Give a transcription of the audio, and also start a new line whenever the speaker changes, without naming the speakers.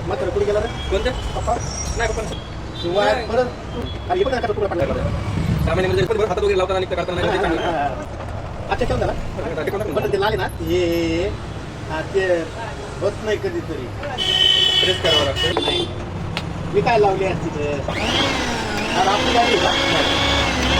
मात्र कुठे गेला रे
कोणतं
पप्पा
नाही पण
किंवा परत अरे पण तुला पडला
सामान्य म्हणजे पण हातात वगैरे लावताना आणि करताना नाही चांगलं
अच्छा केव्हा झाला बटन ते लागले ना हे ते होत नाही कधीतरी
प्रेस करावं लागतं
नाही मी काय लावली आज तिथे आपली गाडी आहे का?